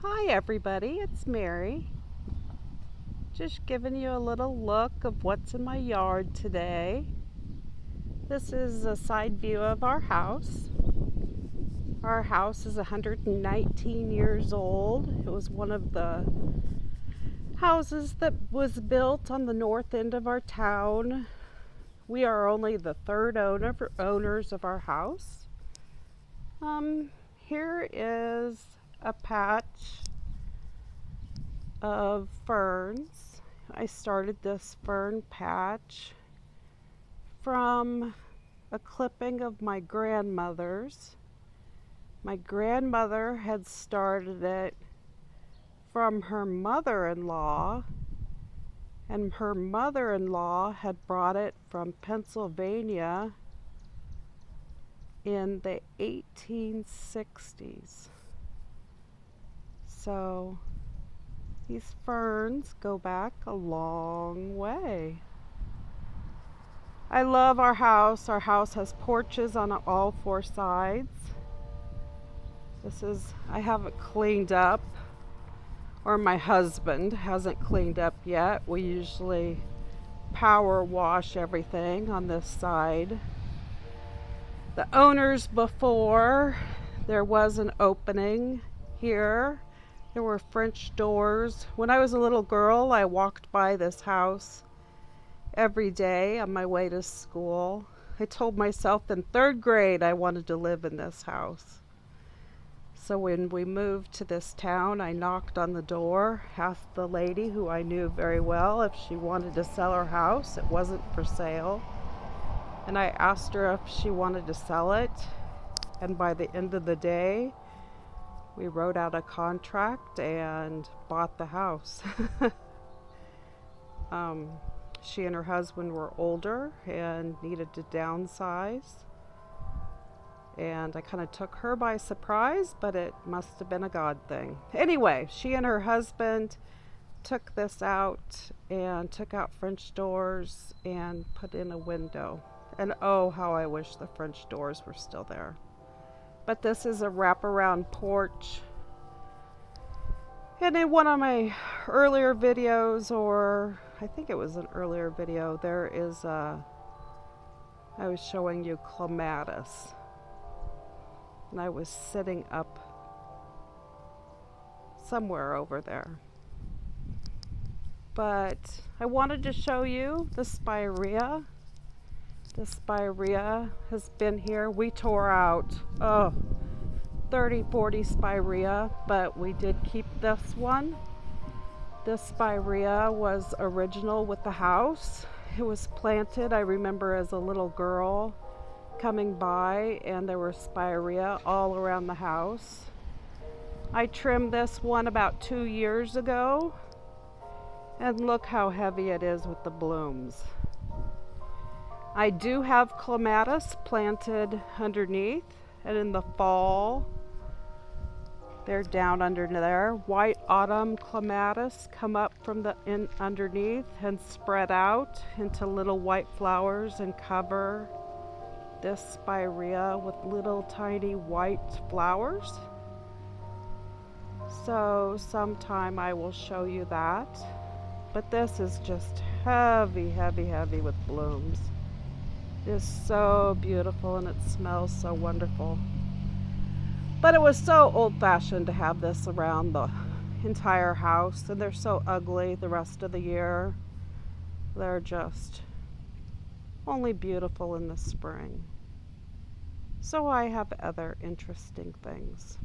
Hi everybody, it's Mary. Just giving you a little look of what's in my yard today. This is a side view of our house. Our house is 119 years old. It was one of the houses that was built on the north end of our town. We are only the third owners of our house. Here is a patch of ferns. I started this fern patch from a clipping of my grandmother's. My grandmother had started it from her mother-in-law, and her mother-in-law had brought it from Pennsylvania in the 1860s. So these ferns go back a long way. I love our house. Our house has porches on all four sides. I haven't cleaned up, or my husband hasn't cleaned up yet. We usually power wash everything on this side. The owners before, there was an opening here. There were French doors. When I was a little girl, I walked by this house every day on my way to school. I told myself in third grade I wanted to live in this house. So when we moved to this town, I knocked on the door, asked the lady who I knew very well if she wanted to sell her house. It wasn't for sale. And I asked her if she wanted to sell it. And by the end of the day, we wrote out a contract and bought the house. She and her husband were older and needed to downsize. And I kind of took her by surprise, but it must have been a God thing. Anyway, she and her husband took this out and took out French doors and put in a window. And oh, how I wish the French doors were still there. But this is a wraparound porch. And in one of my earlier videos, or I think it was an earlier video, I was showing you clematis. And I was sitting up somewhere over there. But I wanted to show you the Spirea. The Spirea has been here. We tore out 30, 40 Spirea, but we did keep this one. This Spirea was original with the house. It was planted, I remember as a little girl coming by, and there were Spirea all around the house. I trimmed this one about 2 years ago, and look how heavy it is with the blooms. I do have clematis planted underneath, and in the fall they're down under there. White autumn clematis come up from underneath and spread out into little white flowers and cover this Spirea with little tiny white flowers. So sometime I will show you that. But this is just heavy, heavy, heavy with blooms. It is so beautiful and it smells so wonderful. But it was so old-fashioned to have this around the entire house, and they're so ugly the rest of the year. They're just only beautiful in the spring. So I have other interesting things.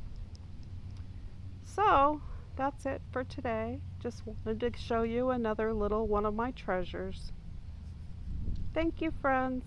So that's it for today. Just wanted to show you another little one of my treasures. Thank you, friends.